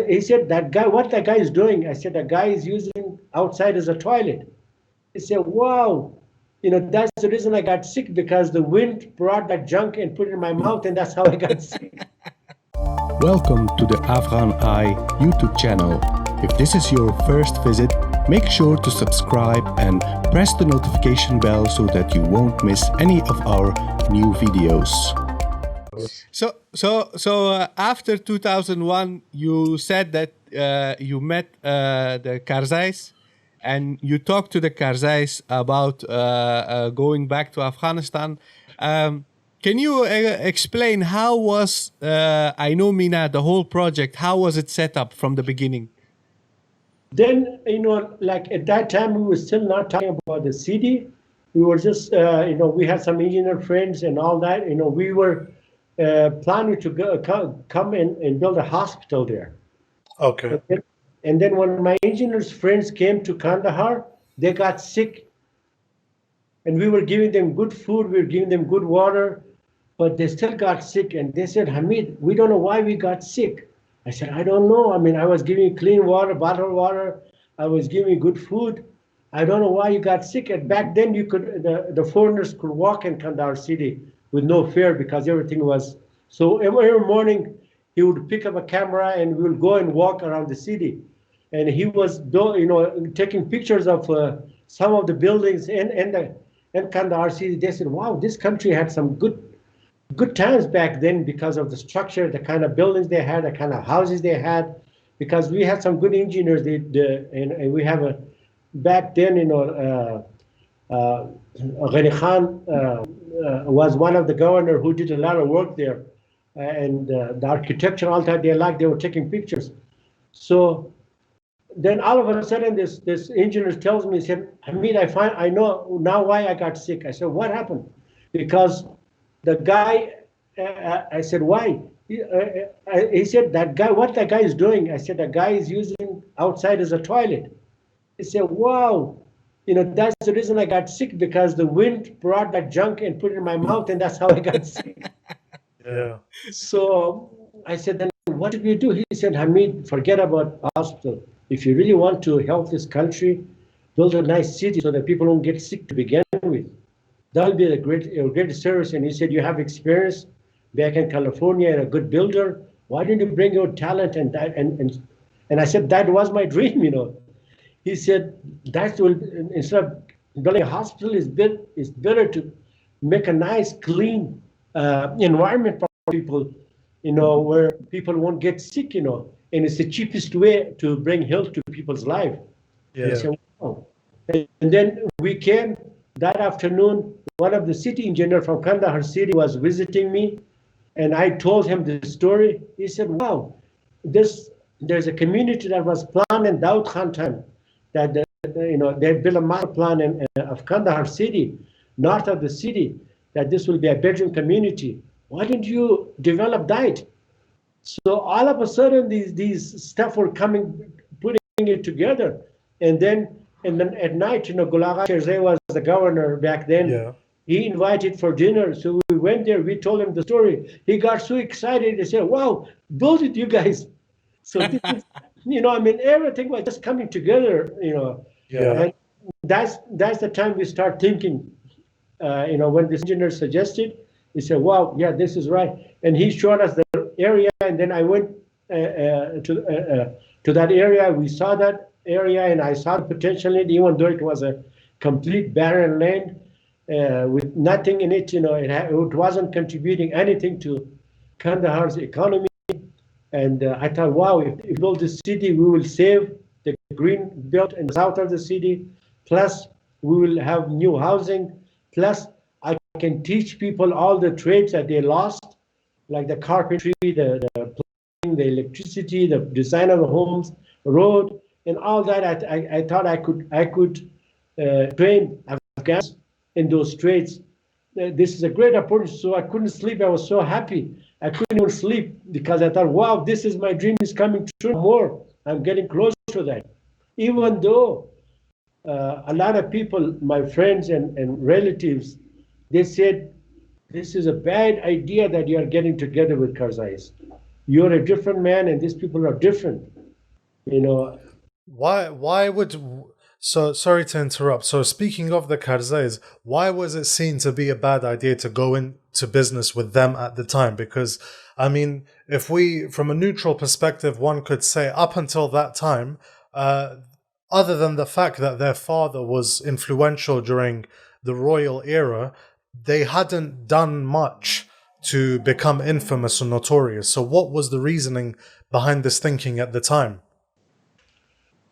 he said, that guy, what that guy is doing? I said, the guy is using outside as a toilet. He said, wow, that's the reason I got sick, because the wind brought that junk and put it in my mouth, and that's how I got sick. Welcome to the AfgEye YouTube channel. If this is your first visit, make sure to subscribe and press the notification bell so that you won't miss any of our new videos. So after 2001, you said that you met the Karzais, and you talked to the Karzais about going back to Afghanistan. Can you explain how was Ayno Mina, the whole project, how was it set up from the beginning? Then, like at that time, we were still not talking about the city. We were just, we had some engineer friends and all that. We were planning to come and build a hospital there. Okay. And then when my engineers' friends came to Kandahar, they got sick. And we were giving them good food, we were giving them good water, but they still got sick. And they said, Hamid, we don't know why we got sick. I said, I don't know. I mean, I was giving clean water, bottled water. I was giving good food. I don't know why you got sick. And back then, you could the foreigners could walk in Kandahar city with no fear, because everything was. So every morning, he would pick up a camera and we would go and walk around the city. And he was, taking pictures of some of the buildings in Kandahar city. They said, wow, this country had some good times back then because of the structure, the kind of buildings they had, the kind of houses they had, because we had some good engineers. And we have back then, Ghani Khan was one of the governor who did a lot of work there. And the architecture, all that they were taking pictures. So then all of a sudden, this engineer tells me, he said, Hamid, I know now why I got sick. I said, what happened? Because the guy, I said, why? He said, that guy, what that guy is doing? I said, the guy is using outside as a toilet. He said, wow, that's the reason I got sick, because the wind brought that junk and put it in my mouth, and that's how I got sick. Yeah. So I said, then what did we do? He said, Hamid, forget about hospital. If you really want to help this country, build a nice city so that people don't get sick to begin with. That'll be a great service. And he said, you have experience back in California and a good builder. Why didn't you bring your talent? And I said, that was my dream, He said, instead of building a hospital, it's better to make a nice, clean environment for people, where people won't get sick, and it's the cheapest way to bring health to people's life. Yeah. So, wow. And then we came that afternoon. One of the city engineer from Kandahar city was visiting me, and I told him the story. He said, wow, there's a community that was planned in Daud Khan time, that they built a master plan of Kandahar city, north of the city, that this will be a bedroom community. Why didn't you develop that? So all of a sudden, these stuff were putting it together. And then at night, Gulaga Karzai was the governor back then. Yeah. He invited for dinner. So we went there, we told him the story. He got so excited, he said, wow, build it, you guys. So this is, everything was just coming together, Yeah. And that's the time we start thinking, when this engineer suggested, he said, wow, yeah, this is right. And he showed us the area, and then I went to that area. We saw that area, and I saw the potential in it, even though it was a complete barren land with nothing in it. It wasn't contributing anything to Kandahar's economy. And I thought, wow, if we build this city, we will save the green belt in the south of the city. Plus, we will have new housing. Plus, I can teach people all the trades that they lost, like the carpentry, the plumbing, the electricity, the design of the homes, road, and all that. I thought I could train Afghans in those trades. This is a great opportunity. So I couldn't sleep. I was so happy. I couldn't even sleep because I thought, wow, this is my dream is coming true more. I'm getting closer to that. Even though a lot of people, my friends and relatives, they said, this is a bad idea that you are getting together with Karzais. you're a different man and these people are different. You know, Why would so sorry to interrupt. So speaking of the Karzais, why was it seen to be a bad idea to go into business with them at the time? Because I mean, if we from a neutral perspective, one could say up until that time, other than the fact that their father was influential during the royal era, they hadn't done much to become infamous or notorious. So what was the reasoning behind this thinking at the time?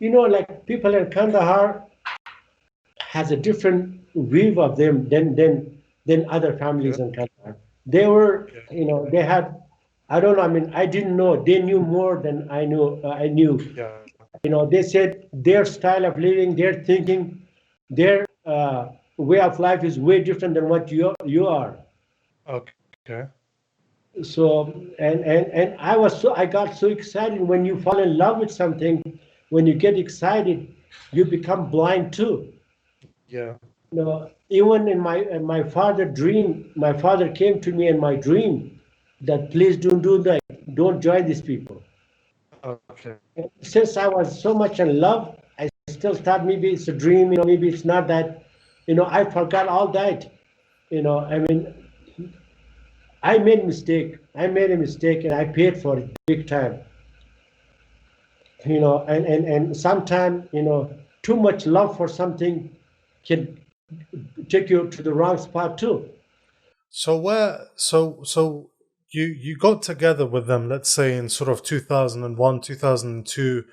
like people in Kandahar has a different view of them than other families in Kandahar. They were, they had, I don't know. I mean, I didn't know. They knew more than I knew. I knew. Yeah. They said their style of living, their thinking, their way of life is way different than what you are. Okay. So and I got so excited. When you fall in love with something, when you get excited, you become blind too. Yeah. Even in my father came to me in my dream that please don't do that, don't join these people. Okay. Since I was so much in love, I still thought maybe it's a dream, maybe it's not that. I forgot all that. I mean, I made mistake. I made a mistake and I paid for it big time. And sometimes, too much love for something can take you to the wrong spot too. So you got together with them, let's say in sort of 2001, 2002,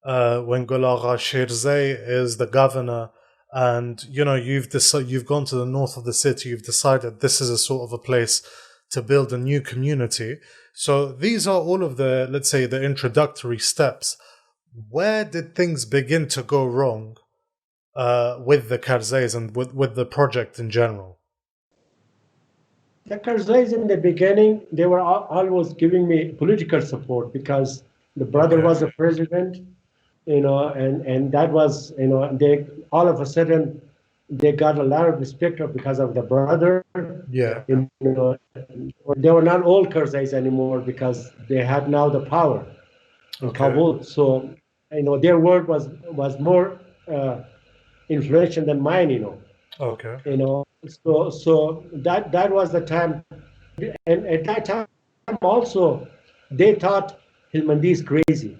when Gulagha Shirzai is the governor, and you've gone to the north of the city, you've decided this is a sort of a place to build a new community. So these are all of the, let's say, the introductory steps. Where did things begin to go wrong with the Karzais and with the project in general? The Karzais in the beginning, they were always giving me political support because the brother was the president, and that was, they all of a sudden they got a lot of respect because of the brother. Yeah. They were not old Karzais anymore because they had now the power in Kabul. So, their word was more influential than mine. Okay. So that was the time, and at that time also, they thought Helmandi is crazy.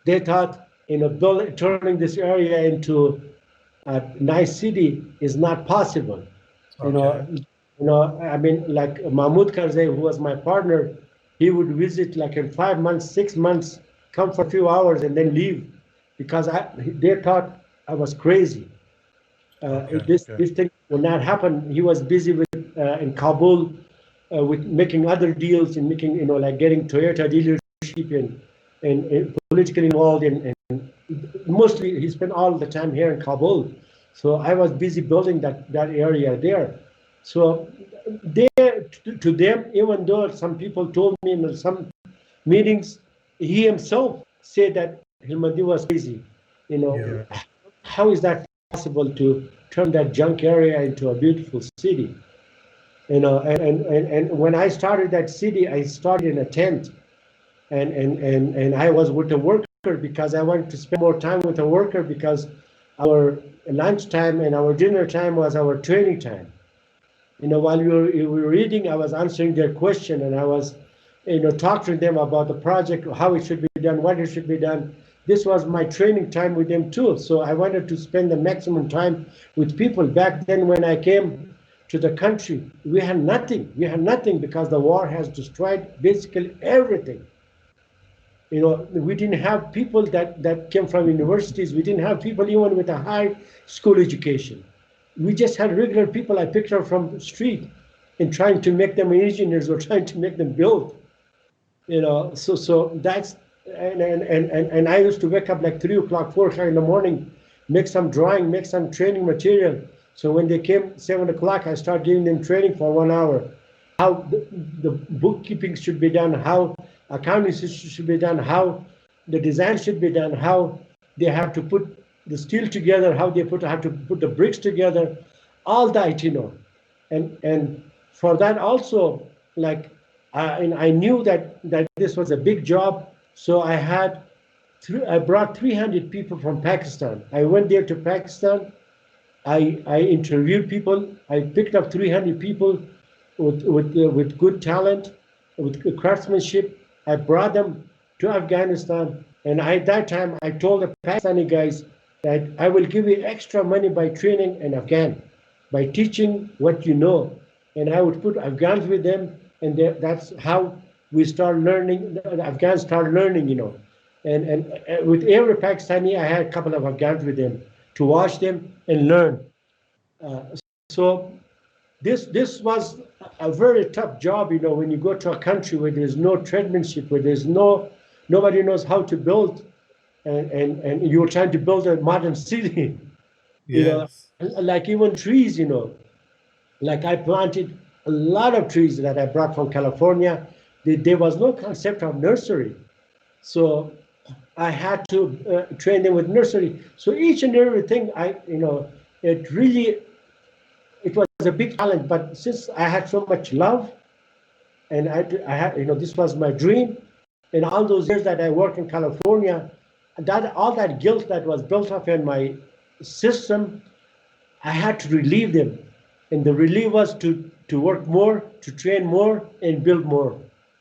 They thought turning this area into a nice city is not possible. Okay. I mean, like Mahmoud Karzai, who was my partner, he would visit like in 5 months, 6 months, come for a few hours and then leave, because they thought I was crazy. This thing would not happen. He was busy with in Kabul with making other deals and making like getting Toyota dealership and politically involved and mostly he spent all the time here in Kabul. So I was busy building that area there. So to them, even though some people told me in some meetings, he himself said that Helmandi was crazy. How is that possible to turn that junk area into a beautiful city? And when I started that city, I started in a tent, and I was with a worker because I wanted to spend more time with a worker because our lunch time and our dinner time was our training time. While we were reading, I was answering their question, and I was, talking to them about the project, how it should be done, what it should be done. This was my training time with them too. So I wanted to spend the maximum time with people. Back then, when I came to the country, we had nothing. We had nothing because the war has destroyed basically everything. We didn't have people that came from universities. We didn't have people even with a high school education. We just had regular people I picked up from the street and trying to make them engineers or trying to make them build. So that's and I used to wake up like 3 o'clock, 4 o'clock in the morning, make some drawing, make some training material. So when they came 7 o'clock, I started giving them training for 1 hour. How the bookkeeping should be done, how accounting should be done, how the design should be done, how they have to put the steel together, how they have to put the bricks together, all that, and for that also, like and I knew that this was a big job, so I brought 300 people from Pakistan. I went there to Pakistan. I interviewed people. I picked up 300 people with good talent, with craftsmanship. I brought them to Afghanistan, and at that time I told the Pakistani guys that I will give you extra money by training an Afghan, by teaching what you know, and I would put Afghans with them, and that's how we start learning. The Afghans start learning, and with every Pakistani, I had a couple of Afghans with them to watch them and learn. Uh, so this was a very tough job, when you go to a country where there's no tradesmanship, where nobody knows how to build, and you're trying to build a modern city, you know, Yes. like even trees, like I planted a lot of trees that I brought from California. There was no concept of nursery. So I had to train them with nursery. So each and everything, it really, it was a big challenge. But since I had so much love, and I had, this was my dream, and all those years that I worked in California, that all that guilt that was built up in my system, I had to relieve them, and the relief was to work more, to train more, and build more.